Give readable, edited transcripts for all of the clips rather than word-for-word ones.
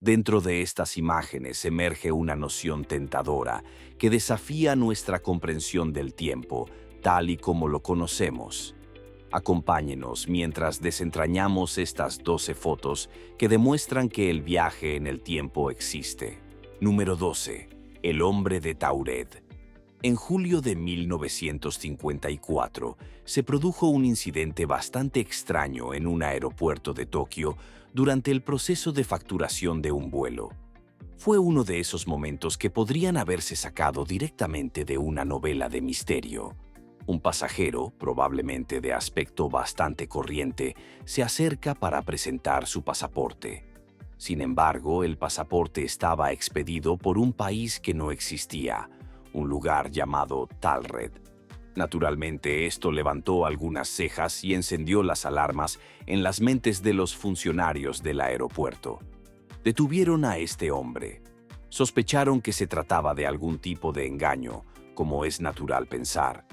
Dentro de estas imágenes emerge una noción tentadora que desafía nuestra comprensión del tiempo, tal y como lo conocemos. Acompáñenos mientras desentrañamos estas 12 fotos que demuestran que el viaje en el tiempo existe. Número 12. El hombre de Tauret. En julio de 1954, se produjo un incidente bastante extraño en un aeropuerto de Tokio durante el proceso de facturación de un vuelo. Fue uno de esos momentos que podrían haberse sacado directamente de una novela de misterio. Un pasajero, probablemente de aspecto bastante corriente, se acerca para presentar su pasaporte. Sin embargo, el pasaporte estaba expedido por un país que no existía, un lugar llamado Talred. Naturalmente, esto levantó algunas cejas y encendió las alarmas en las mentes de los funcionarios del aeropuerto. Detuvieron a este hombre. Sospecharon que se trataba de algún tipo de engaño, como es natural pensar,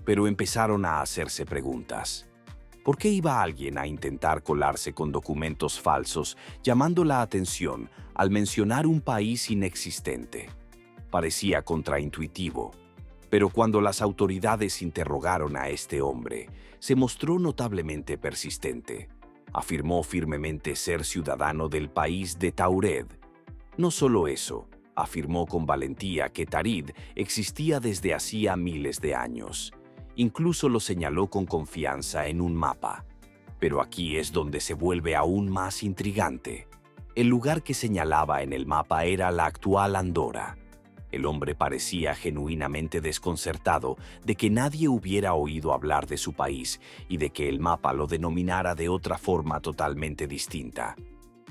pero empezaron a hacerse preguntas. ¿Por qué iba alguien a intentar colarse con documentos falsos, llamando la atención al mencionar un país inexistente? Parecía contraintuitivo, pero cuando las autoridades interrogaron a este hombre, se mostró notablemente persistente. Afirmó firmemente ser ciudadano del país de Taured. No solo eso, afirmó con valentía que Tarid existía desde hacía miles de años. Incluso lo señaló con confianza en un mapa. Pero aquí es donde se vuelve aún más intrigante. El lugar que señalaba en el mapa era la actual Andorra. El hombre parecía genuinamente desconcertado de que nadie hubiera oído hablar de su país y de que el mapa lo denominara de otra forma totalmente distinta.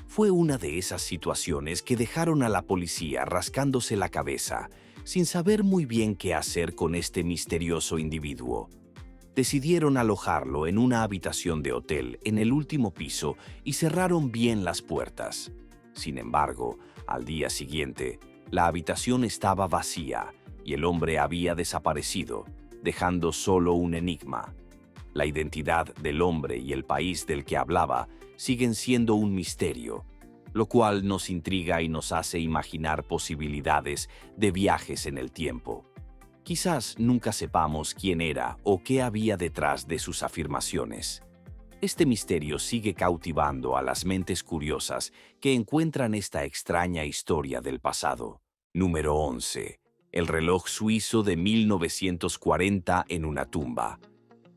Fue una de esas situaciones que dejaron a la policía rascándose la cabeza, sin saber muy bien qué hacer con este misterioso individuo. Decidieron alojarlo en una habitación de hotel en el último piso y cerraron bien las puertas. Sin embargo, al día siguiente, la habitación estaba vacía y el hombre había desaparecido, dejando solo un enigma. La identidad del hombre y el país del que hablaba siguen siendo un misterio, lo cual nos intriga y nos hace imaginar posibilidades de viajes en el tiempo. Quizás nunca sepamos quién era o qué había detrás de sus afirmaciones. Este misterio sigue cautivando a las mentes curiosas que encuentran esta extraña historia del pasado. Número 11. El reloj suizo de 1940 en una tumba.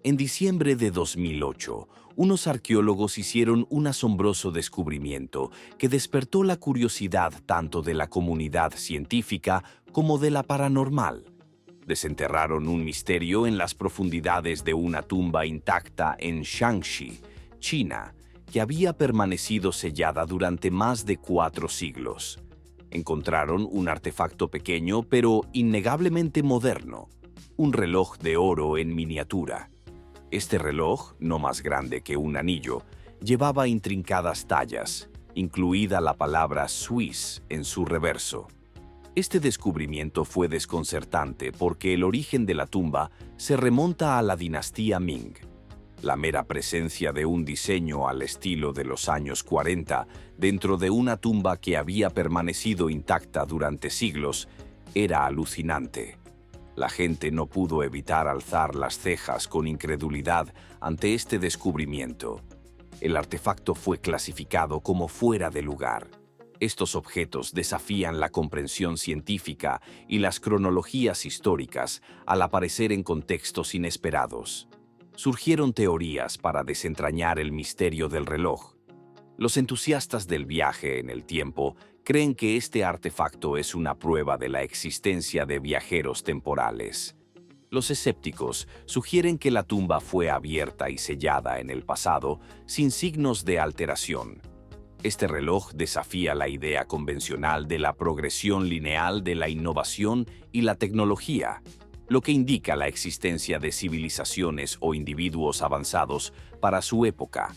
En diciembre de 2008, unos arqueólogos hicieron un asombroso descubrimiento que despertó la curiosidad tanto de la comunidad científica como de la paranormal. Desenterraron un misterio en las profundidades de una tumba intacta en Shaanxi, China, que había permanecido sellada durante más de 4 siglos. Encontraron un artefacto pequeño pero innegablemente moderno, un reloj de oro en miniatura. Este reloj, no más grande que un anillo, llevaba intrincadas tallas, incluida la palabra Swiss en su reverso. Este descubrimiento fue desconcertante porque el origen de la tumba se remonta a la dinastía Ming. La mera presencia de un diseño al estilo de los años 40 dentro de una tumba que había permanecido intacta durante siglos era alucinante. La gente no pudo evitar alzar las cejas con incredulidad ante este descubrimiento. El artefacto fue clasificado como fuera de lugar. Estos objetos desafían la comprensión científica y las cronologías históricas al aparecer en contextos inesperados. Surgieron teorías para desentrañar el misterio del reloj. Los entusiastas del viaje en el tiempo creen que este artefacto es una prueba de la existencia de viajeros temporales. Los escépticos sugieren que la tumba fue abierta y sellada en el pasado sin signos de alteración. Este reloj desafía la idea convencional de la progresión lineal de la innovación y la tecnología, lo que indica la existencia de civilizaciones o individuos avanzados para su época.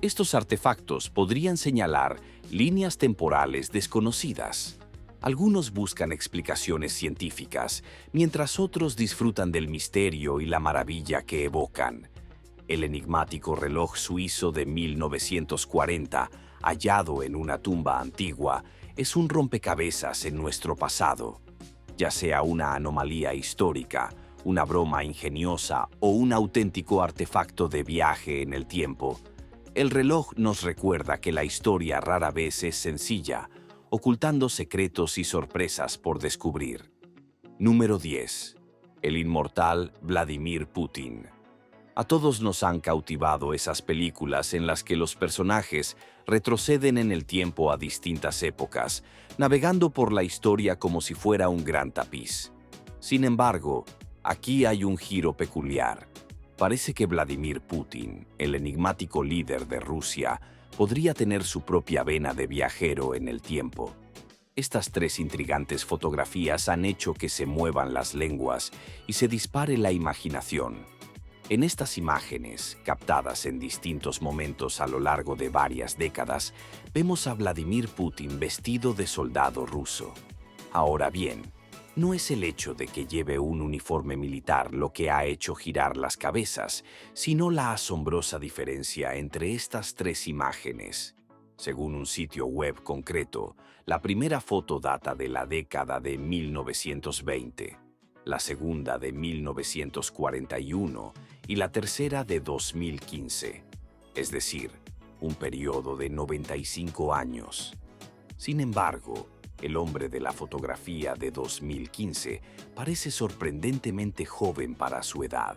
Estos artefactos podrían señalar líneas temporales desconocidas. Algunos buscan explicaciones científicas, mientras otros disfrutan del misterio y la maravilla que evocan. El enigmático reloj suizo de 1940 hallado en una tumba antigua, es un rompecabezas en nuestro pasado, ya sea una anomalía histórica, una broma ingeniosa o un auténtico artefacto de viaje en el tiempo. El reloj nos recuerda que la historia rara vez es sencilla, ocultando secretos y sorpresas por descubrir. Número 10. El inmortal Vladimir Putin. A todos nos han cautivado esas películas en las que los personajes retroceden en el tiempo a distintas épocas, navegando por la historia como si fuera un gran tapiz. Sin embargo, aquí hay un giro peculiar. Parece que Vladimir Putin, el enigmático líder de Rusia, podría tener su propia vena de viajero en el tiempo. Estas tres intrigantes fotografías han hecho que se muevan las lenguas y se dispare la imaginación. En estas imágenes, captadas en distintos momentos a lo largo de varias décadas, vemos a Vladimir Putin vestido de soldado ruso. Ahora bien, no es el hecho de que lleve un uniforme militar lo que ha hecho girar las cabezas, sino la asombrosa diferencia entre estas tres imágenes. Según un sitio web concreto, la primera foto data de la década de 1920, la segunda de 1941 y la tercera de 2015, es decir, un periodo de 95 años. Sin embargo, el hombre de la fotografía de 2015 parece sorprendentemente joven para su edad.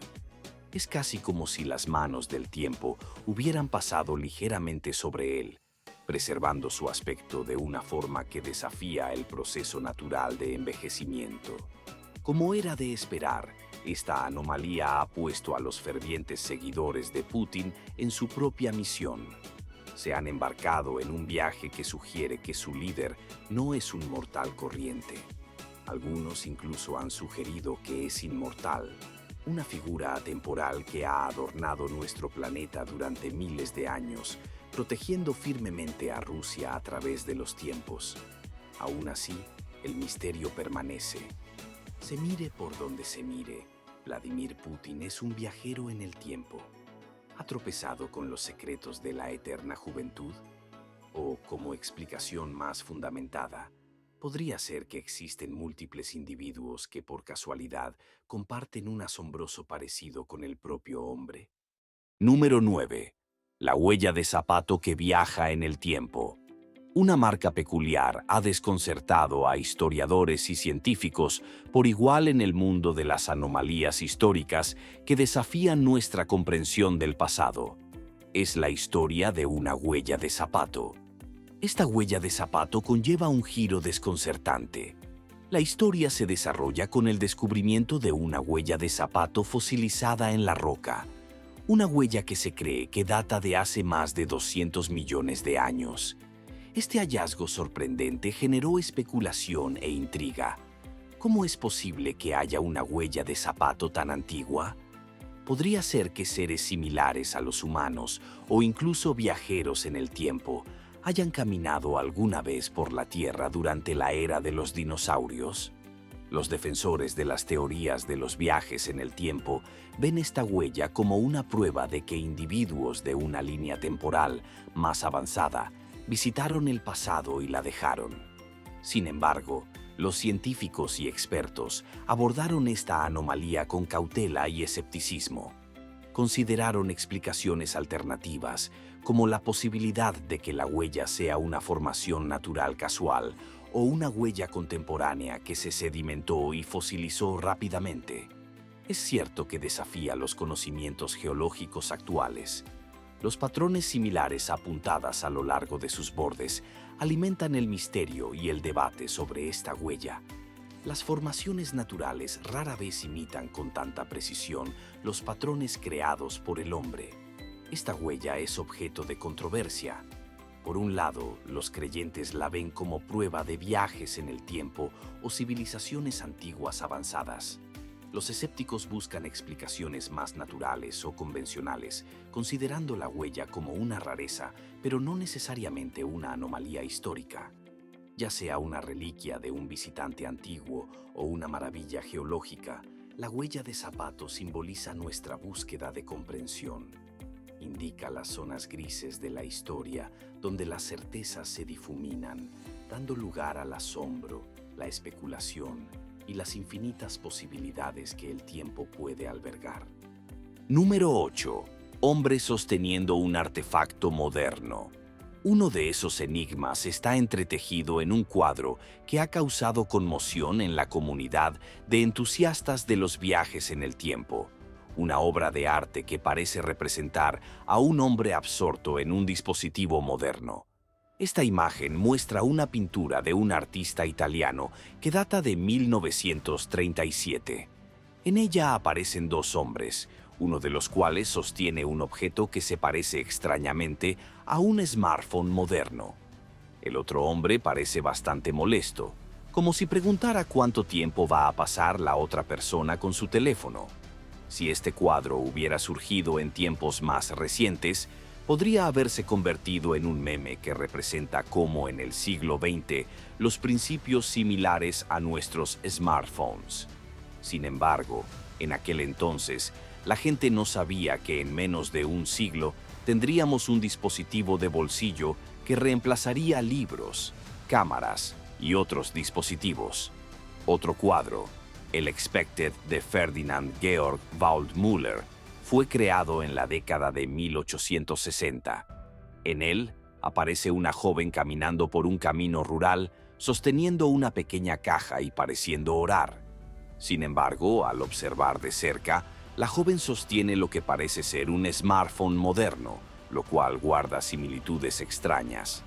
Es casi como si las manos del tiempo hubieran pasado ligeramente sobre él, preservando su aspecto de una forma que desafía el proceso natural de envejecimiento. Como era de esperar, esta anomalía ha puesto a los fervientes seguidores de Putin en su propia misión. Se han embarcado en un viaje que sugiere que su líder no es un mortal corriente. Algunos incluso han sugerido que es inmortal, una figura atemporal que ha adornado nuestro planeta durante miles de años, protegiendo firmemente a Rusia a través de los tiempos. Aún así, el misterio permanece. Se mire por donde se mire, Vladimir Putin es un viajero en el tiempo. ¿Ha tropezado con los secretos de la eterna juventud? O, como explicación más fundamentada, podría ser que existen múltiples individuos que por casualidad comparten un asombroso parecido con el propio hombre. Número 9. La huella de zapato que viaja en el tiempo. Una marca peculiar ha desconcertado a historiadores y científicos por igual en el mundo de las anomalías históricas que desafían nuestra comprensión del pasado. Es la historia de una huella de zapato. Esta huella de zapato conlleva un giro desconcertante. La historia se desarrolla con el descubrimiento de una huella de zapato fosilizada en la roca. Una huella que se cree que data de hace más de 200 millones de años. Este hallazgo sorprendente generó especulación e intriga. ¿Cómo es posible que haya una huella de zapato tan antigua? Podría ser que seres similares a los humanos o incluso viajeros en el tiempo hayan caminado alguna vez por la Tierra durante la era de los dinosaurios. Los defensores de las teorías de los viajes en el tiempo ven esta huella como una prueba de que individuos de una línea temporal más avanzada visitaron el pasado y la dejaron. Sin embargo, los científicos y expertos abordaron esta anomalía con cautela y escepticismo. Consideraron explicaciones alternativas, como la posibilidad de que la huella sea una formación natural casual o una huella contemporánea que se sedimentó y fosilizó rápidamente. Es cierto que desafía los conocimientos geológicos actuales. Los patrones similares a puntadas a lo largo de sus bordes alimentan el misterio y el debate sobre esta huella. Las formaciones naturales rara vez imitan con tanta precisión los patrones creados por el hombre. Esta huella es objeto de controversia. Por un lado, los creyentes la ven como prueba de viajes en el tiempo o civilizaciones antiguas avanzadas. Los escépticos buscan explicaciones más naturales o convencionales, considerando la huella como una rareza, pero no necesariamente una anomalía histórica. Ya sea una reliquia de un visitante antiguo o una maravilla geológica, la huella de zapato simboliza nuestra búsqueda de comprensión. indica las zonas grises de la historia donde las certezas se difuminan, dando lugar al asombro, la especulación y las infinitas posibilidades que el tiempo puede albergar. Número 8. Hombre sosteniendo un artefacto moderno. Uno de esos enigmas está entretejido en un cuadro que ha causado conmoción en la comunidad de entusiastas de los viajes en el tiempo. Una obra de arte que parece representar a un hombre absorto en un dispositivo moderno. Esta imagen muestra una pintura de un artista italiano que data de 1937. En ella aparecen dos hombres, uno de los cuales sostiene un objeto que se parece extrañamente a un smartphone moderno. El otro hombre parece bastante molesto, como si preguntara cuánto tiempo va a pasar la otra persona con su teléfono. Si este cuadro hubiera surgido en tiempos más recientes, podría haberse convertido en un meme que representa cómo en el siglo XX los principios similares a nuestros smartphones. Sin embargo, en aquel entonces, la gente no sabía que en menos de un siglo tendríamos un dispositivo de bolsillo que reemplazaría libros, cámaras y otros dispositivos. Otro cuadro, el Expected de Ferdinand Georg Waldmüller, fue creado en la década de 1860. En él aparece una joven caminando por un camino rural, sosteniendo una pequeña caja y pareciendo orar. Sin embargo, al observar de cerca, la joven sostiene lo que parece ser un smartphone moderno, lo cual guarda similitudes extrañas.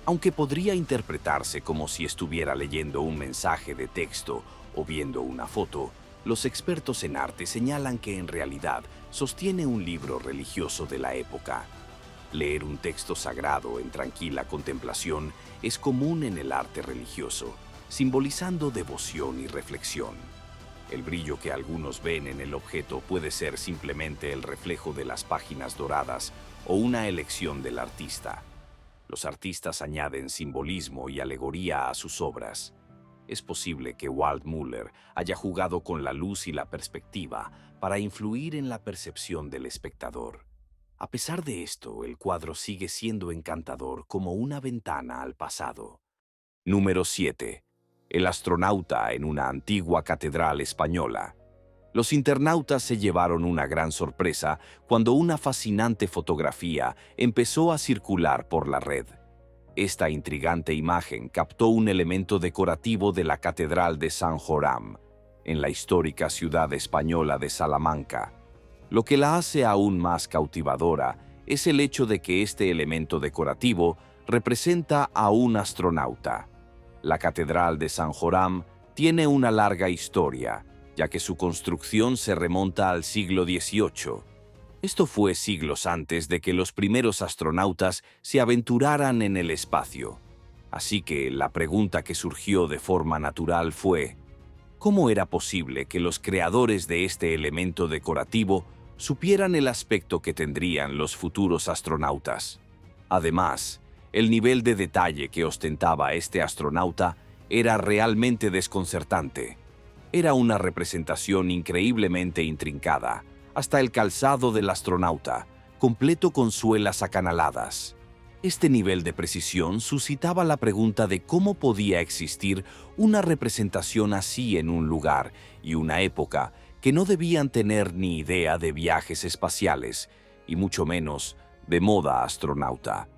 Aunque podría interpretarse como si estuviera leyendo un mensaje de texto o viendo una foto, los expertos en arte señalan que en realidad sostiene un libro religioso de la época. Leer un texto sagrado en tranquila contemplación es común en el arte religioso, simbolizando devoción y reflexión. El brillo que algunos ven en el objeto puede ser simplemente el reflejo de las páginas doradas o una elección del artista. Los artistas añaden simbolismo y alegoría a sus obras. Es posible que Waldmüller haya jugado con la luz y la perspectiva para influir en la percepción del espectador. A pesar de esto, el cuadro sigue siendo encantador como una ventana al pasado. Número 7. El astronauta en una antigua catedral española. Los internautas se llevaron una gran sorpresa cuando una fascinante fotografía empezó a circular por la red. Esta intrigante imagen captó un elemento decorativo de la Catedral de San Joram, en la histórica ciudad española de Salamanca. Lo que la hace aún más cautivadora es el hecho de que este elemento decorativo representa a un astronauta. La Catedral de San Joram tiene una larga historia, ya que su construcción se remonta al siglo XVIII. Esto fue siglos antes de que los primeros astronautas se aventuraran en el espacio. Así que la pregunta que surgió de forma natural fue: ¿cómo era posible que los creadores de este elemento decorativo supieran el aspecto que tendrían los futuros astronautas? Además, el nivel de detalle que ostentaba este astronauta era realmente desconcertante. Era una representación increíblemente intrincada, hasta el calzado del astronauta, completo con suelas acanaladas. Este nivel de precisión suscitaba la pregunta de cómo podía existir una representación así en un lugar y una época que no debían tener ni idea de viajes espaciales, y mucho menos de moda astronauta.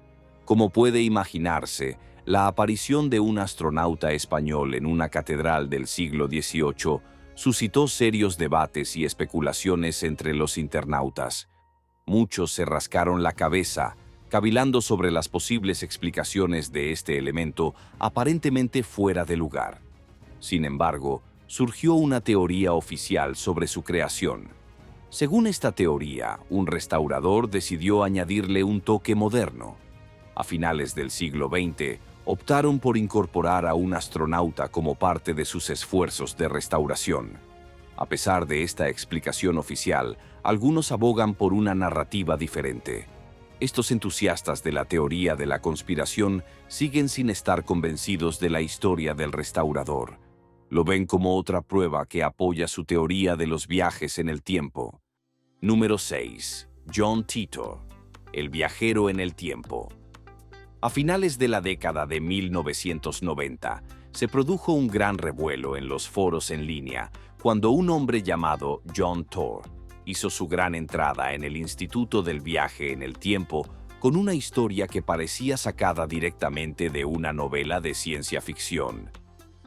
Como puede imaginarse, la aparición de un astronauta español en una catedral del siglo XVIII suscitó serios debates y especulaciones entre los internautas. Muchos se rascaron la cabeza, cavilando sobre las posibles explicaciones de este elemento aparentemente fuera de lugar. Sin embargo, surgió una teoría oficial sobre su creación. Según esta teoría, un restaurador decidió añadirle un toque moderno. A finales del siglo XX, optaron por incorporar a un astronauta como parte de sus esfuerzos de restauración. A pesar de esta explicación oficial, algunos abogan por una narrativa diferente. Estos entusiastas de la teoría de la conspiración siguen sin estar convencidos de la historia del restaurador. Lo ven como otra prueba que apoya su teoría de los viajes en el tiempo. Número 6. John Titor. el viajero en el tiempo. A finales de la década de 1990, se produjo un gran revuelo en los foros en línea cuando un hombre llamado John Thor hizo su gran entrada en el Instituto del Viaje en el Tiempo con una historia que parecía sacada directamente de una novela de ciencia ficción.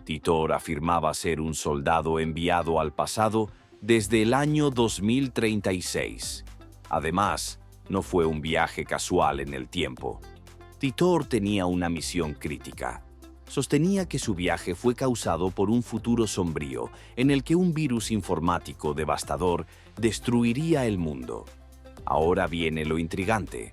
Titor afirmaba ser un soldado enviado al pasado desde el año 2036. Además, no fue un viaje casual en el tiempo. Titor tenía una misión crítica. Sostenía que su viaje fue causado por un futuro sombrío en el que un virus informático devastador destruiría el mundo. Ahora viene lo intrigante.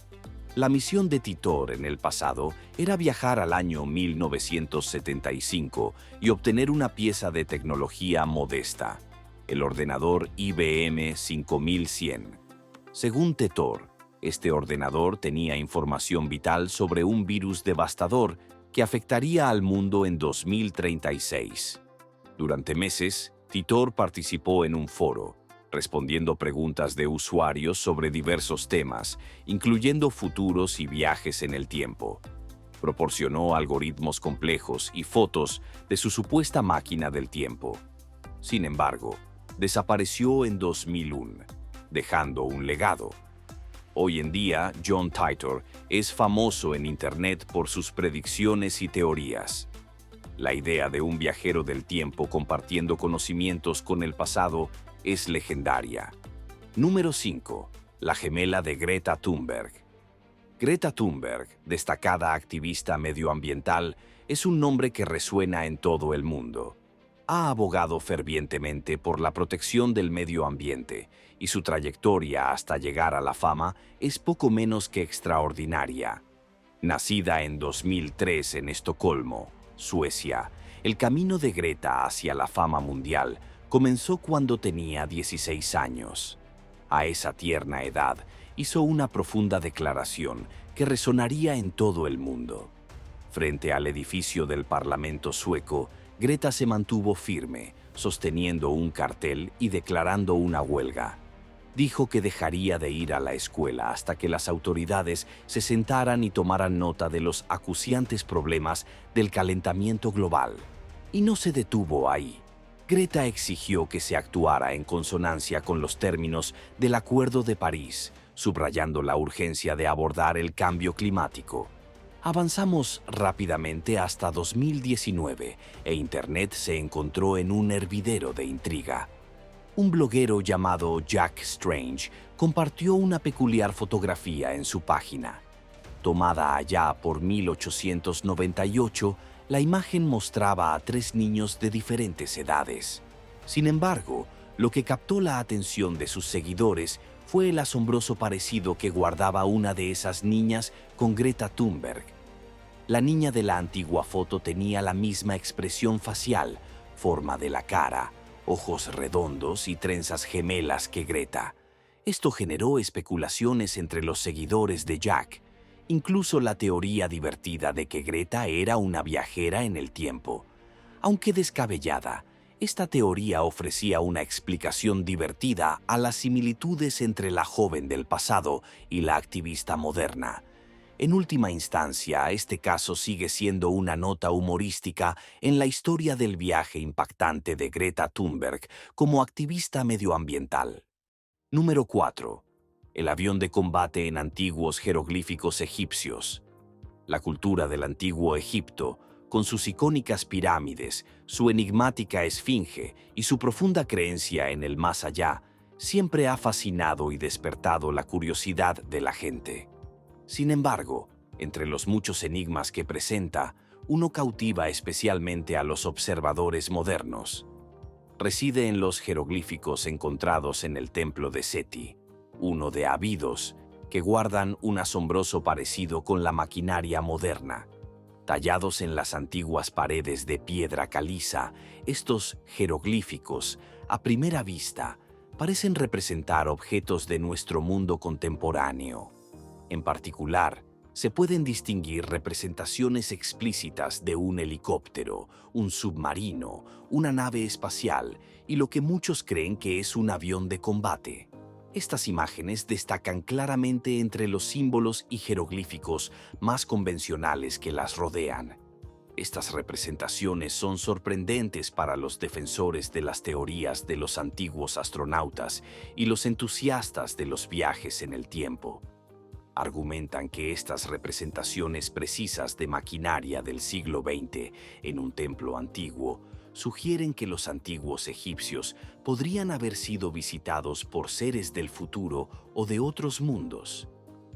La misión de Titor en el pasado era viajar al año 1975 y obtener una pieza de tecnología modesta, el ordenador IBM 5100. Según Titor, este ordenador tenía información vital sobre un virus devastador que afectaría al mundo en 2036. Durante meses, Titor participó en un foro, respondiendo preguntas de usuarios sobre diversos temas, incluyendo futuros y viajes en el tiempo. Proporcionó algoritmos complejos y fotos de su supuesta máquina del tiempo. Sin embargo, desapareció en 2001, dejando un legado. Hoy en día, John Titor es famoso en Internet por sus predicciones y teorías. La idea de un viajero del tiempo compartiendo conocimientos con el pasado es legendaria. Número 5. La gemela de Greta Thunberg. Greta Thunberg, destacada activista medioambiental, es un nombre que resuena en todo el mundo. Ha abogado fervientemente por la protección del medio ambiente y su trayectoria hasta llegar a la fama es poco menos que extraordinaria. Nacida en 2003 en Estocolmo, Suecia, el camino de Greta hacia la fama mundial comenzó cuando tenía 16 años. A esa tierna edad, hizo una profunda declaración que resonaría en todo el mundo. Frente al edificio del Parlamento sueco, Greta se mantuvo firme, sosteniendo un cartel y declarando una huelga. Dijo que dejaría de ir a la escuela hasta que las autoridades se sentaran y tomaran nota de los acuciantes problemas del calentamiento global. Y no se detuvo ahí. Greta exigió que se actuara en consonancia con los términos del Acuerdo de París, subrayando la urgencia de abordar el cambio climático. Avanzamos rápidamente hasta 2019 e Internet se encontró en un hervidero de intriga. Un bloguero llamado Jack Strange compartió una peculiar fotografía en su página. Tomada allá por 1898, la imagen mostraba a 3 niños de diferentes edades. Sin embargo, lo que captó la atención de sus seguidores fue el asombroso parecido que guardaba una de esas niñas con Greta Thunberg. La niña de la antigua foto tenía la misma expresión facial, forma de la cara, ojos redondos y trenzas gemelas que Greta. Esto generó especulaciones entre los seguidores de Jack, incluso la teoría divertida de que Greta era una viajera en el tiempo. Aunque descabellada, esta teoría ofrecía una explicación divertida a las similitudes entre la joven del pasado y la activista moderna. En última instancia, este caso sigue siendo una nota humorística en la historia del viaje impactante de Greta Thunberg como activista medioambiental. Número 4. El avión de combate en antiguos jeroglíficos egipcios. La cultura del antiguo Egipto, con sus icónicas pirámides, su enigmática esfinge y su profunda creencia en el más allá, siempre ha fascinado y despertado la curiosidad de la gente. Sin embargo, entre los muchos enigmas que presenta, uno cautiva especialmente a los observadores modernos. Reside en los jeroglíficos encontrados en el templo de Seti, uno de Abidos, que guardan un asombroso parecido con la maquinaria moderna. Tallados en las antiguas paredes de piedra caliza, estos jeroglíficos, a primera vista, parecen representar objetos de nuestro mundo contemporáneo. En particular, se pueden distinguir representaciones explícitas de un helicóptero, un submarino, una nave espacial y lo que muchos creen que es un avión de combate. Estas imágenes destacan claramente entre los símbolos y jeroglíficos más convencionales que las rodean. Estas representaciones son sorprendentes para los defensores de las teorías de los antiguos astronautas y los entusiastas de los viajes en el tiempo. Argumentan que estas representaciones precisas de maquinaria del siglo XX en un templo antiguo sugieren que los antiguos egipcios podrían haber sido visitados por seres del futuro o de otros mundos.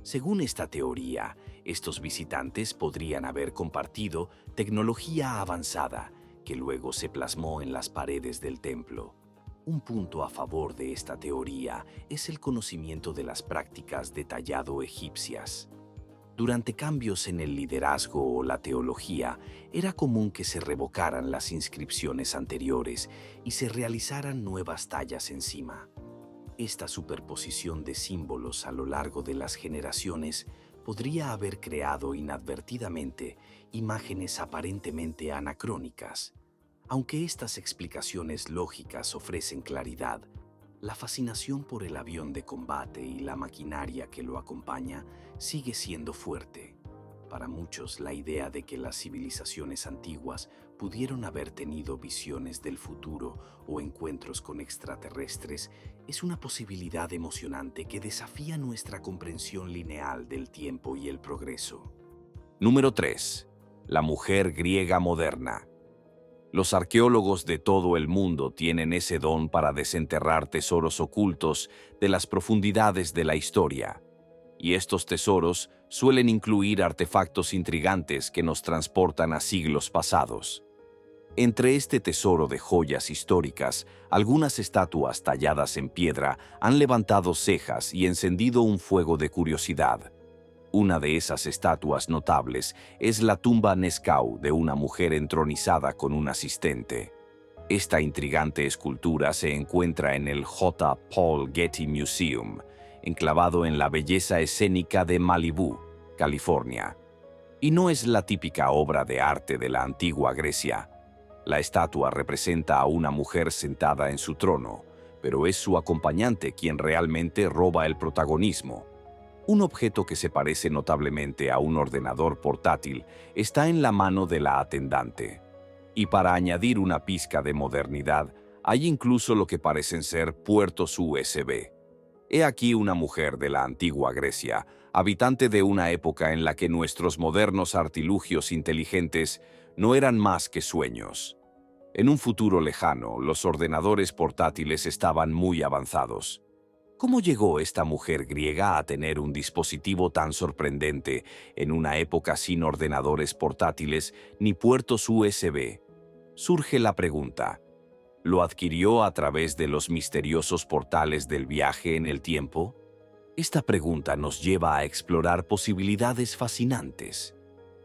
Según esta teoría, estos visitantes podrían haber compartido tecnología avanzada que luego se plasmó en las paredes del templo. Un punto a favor de esta teoría es el conocimiento de las prácticas de tallado egipcias. Durante cambios en el liderazgo o la teología, era común que se revocaran las inscripciones anteriores y se realizaran nuevas tallas encima. Esta superposición de símbolos a lo largo de las generaciones podría haber creado inadvertidamente imágenes aparentemente anacrónicas. Aunque estas explicaciones lógicas ofrecen claridad, la fascinación por el avión de combate y la maquinaria que lo acompaña sigue siendo fuerte. Para muchos, la idea de que las civilizaciones antiguas pudieron haber tenido visiones del futuro o encuentros con extraterrestres es una posibilidad emocionante que desafía nuestra comprensión lineal del tiempo y el progreso. Número 3. La mujer griega moderna. Los arqueólogos de todo el mundo tienen ese don para desenterrar tesoros ocultos de las profundidades de la historia. Y estos tesoros suelen incluir artefactos intrigantes que nos transportan a siglos pasados. Entre este tesoro de joyas históricas, algunas estatuas talladas en piedra han levantado cejas y encendido un fuego de curiosidad. Una de esas estatuas notables es la tumba Nescau de una mujer entronizada con un asistente. Esta intrigante escultura se encuentra en el J. Paul Getty Museum, enclavado en la belleza escénica de Malibú, California. Y no es la típica obra de arte de la antigua Grecia. La estatua representa a una mujer sentada en su trono, pero es su acompañante quien realmente roba el protagonismo. Un objeto que se parece notablemente a un ordenador portátil está en la mano de la atendante. Y para añadir una pizca de modernidad, hay incluso lo que parecen ser puertos USB. He aquí una mujer de la antigua Grecia, habitante de una época en la que nuestros modernos artilugios inteligentes no eran más que sueños. En un futuro lejano, los ordenadores portátiles estaban muy avanzados. ¿Cómo llegó esta mujer griega a tener un dispositivo tan sorprendente en una época sin ordenadores portátiles ni puertos USB? Surge la pregunta. ¿Lo adquirió a través de los misteriosos portales del viaje en el tiempo? Esta pregunta nos lleva a explorar posibilidades fascinantes.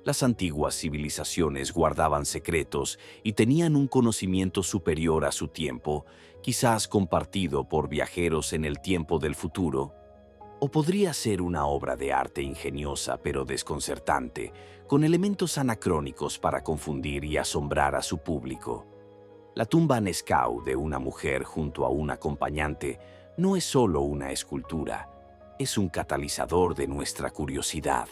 Las antiguas civilizaciones guardaban secretos y tenían un conocimiento superior a su tiempo, quizás compartido por viajeros en el tiempo del futuro. O podría ser una obra de arte ingeniosa pero desconcertante, con elementos anacrónicos para confundir y asombrar a su público. La tumba Nescau de una mujer junto a un acompañante no es solo una escultura, es un catalizador de nuestra curiosidad.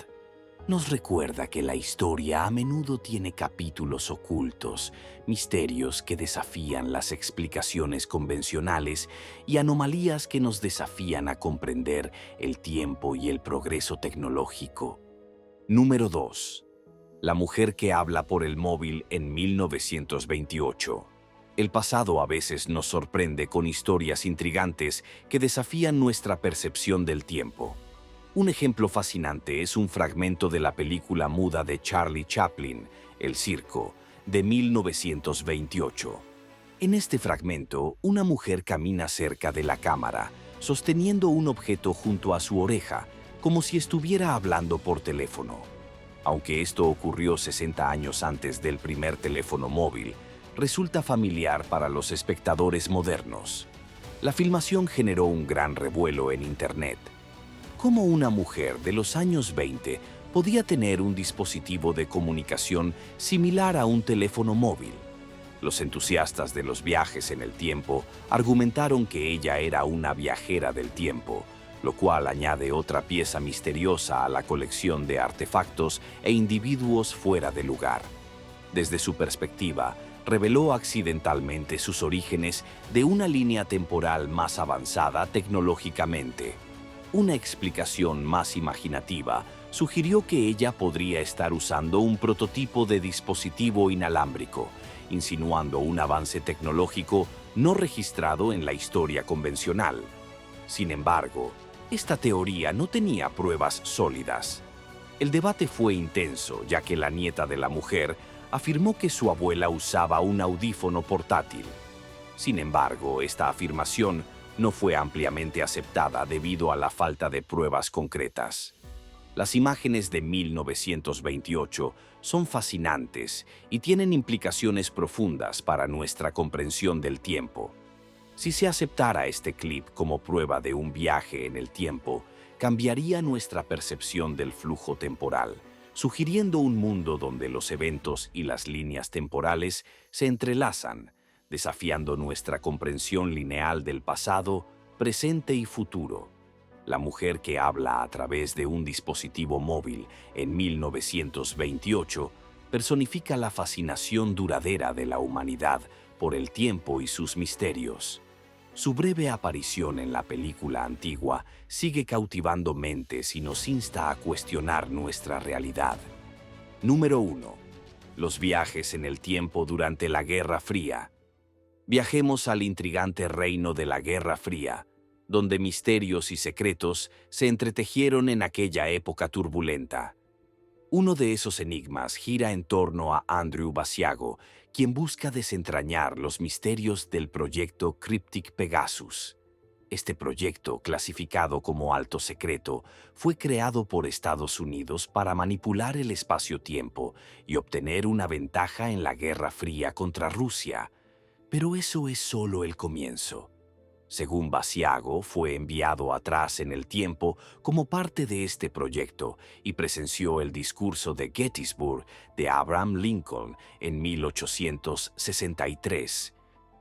Nos recuerda que la historia a menudo tiene capítulos ocultos, misterios que desafían las explicaciones convencionales y anomalías que nos desafían a comprender el tiempo y el progreso tecnológico. Número 2. La mujer que habla por el móvil en 1928. El pasado a veces nos sorprende con historias intrigantes que desafían nuestra percepción del tiempo. Un ejemplo fascinante es un fragmento de la película muda de Charlie Chaplin, El Circo, de 1928. En este fragmento, una mujer camina cerca de la cámara, sosteniendo un objeto junto a su oreja, como si estuviera hablando por teléfono. Aunque esto ocurrió 60 años antes del primer teléfono móvil, resulta familiar para los espectadores modernos. La filmación generó un gran revuelo en Internet. ¿Cómo una mujer de los años 20 podía tener un dispositivo de comunicación similar a un teléfono móvil? Los entusiastas de los viajes en el tiempo argumentaron que ella era una viajera del tiempo, lo cual añade otra pieza misteriosa a la colección de artefactos e individuos fuera de lugar. Desde su perspectiva, reveló accidentalmente sus orígenes de una línea temporal más avanzada tecnológicamente. Una explicación más imaginativa sugirió que ella podría estar usando un prototipo de dispositivo inalámbrico, insinuando un avance tecnológico no registrado en la historia convencional. Sin embargo, esta teoría no tenía pruebas sólidas. El debate fue intenso, ya que la nieta de la mujer afirmó que su abuela usaba un audífono portátil. Sin embargo, esta afirmación no fue ampliamente aceptada debido a la falta de pruebas concretas. Las imágenes de 1928 son fascinantes y tienen implicaciones profundas para nuestra comprensión del tiempo. Si se aceptara este clip como prueba de un viaje en el tiempo, cambiaría nuestra percepción del flujo temporal, sugiriendo un mundo donde los eventos y las líneas temporales se entrelazan, desafiando nuestra comprensión lineal del pasado, presente y futuro. La mujer que habla a través de un dispositivo móvil en 1928 personifica la fascinación duradera de la humanidad por el tiempo y sus misterios. Su breve aparición en la película antigua sigue cautivando mentes y nos insta a cuestionar nuestra realidad. Número 1. Los viajes en el tiempo durante la Guerra Fría. Viajemos al intrigante reino de la Guerra Fría, donde misterios y secretos se entretejieron en aquella época turbulenta. Uno de esos enigmas gira en torno a Andrew Basiago, quien busca desentrañar los misterios del proyecto Cryptic Pegasus. Este proyecto, clasificado como alto secreto, fue creado por Estados Unidos para manipular el espacio-tiempo y obtener una ventaja en la Guerra Fría contra Rusia. Pero eso es solo el comienzo. Según Basiago, fue enviado atrás en el tiempo como parte de este proyecto y presenció el discurso de Gettysburg de Abraham Lincoln en 1863.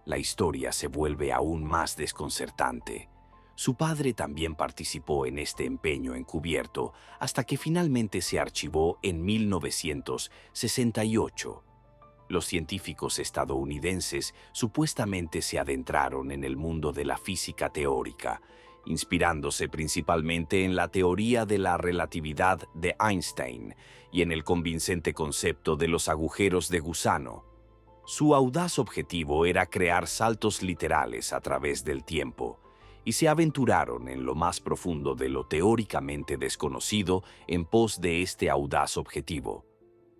La historia se vuelve aún más desconcertante. Su padre también participó en este empeño encubierto hasta que finalmente se archivó en 1968. Los científicos estadounidenses supuestamente se adentraron en el mundo de la física teórica, inspirándose principalmente en la teoría de la relatividad de Einstein y en el convincente concepto de los agujeros de gusano. Su audaz objetivo era crear saltos literales a través del tiempo, y se aventuraron en lo más profundo de lo teóricamente desconocido en pos de este audaz objetivo.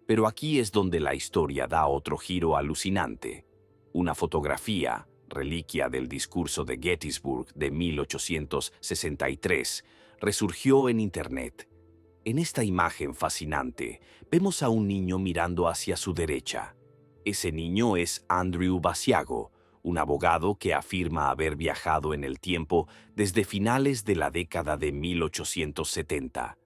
Pero aquí es donde la historia da otro giro alucinante. Una fotografía, reliquia del discurso de Gettysburg de 1863, resurgió en Internet. En esta imagen fascinante, vemos a un niño mirando hacia su derecha. Ese niño es Andrew Basiago, un abogado que afirma haber viajado en el tiempo desde finales de la década de 1870.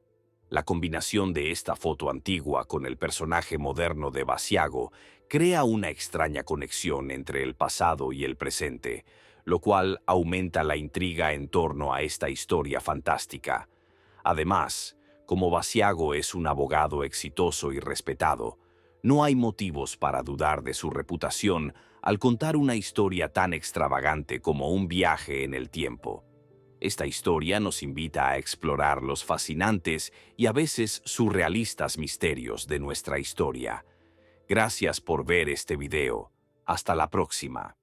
La combinación de esta foto antigua con el personaje moderno de Basiago crea una extraña conexión entre el pasado y el presente, lo cual aumenta la intriga en torno a esta historia fantástica. Además, como Basiago es un abogado exitoso y respetado, no hay motivos para dudar de su reputación al contar una historia tan extravagante como un viaje en el tiempo. Esta historia nos invita a explorar los fascinantes y a veces surrealistas misterios de nuestra historia. Gracias por ver este video. Hasta la próxima.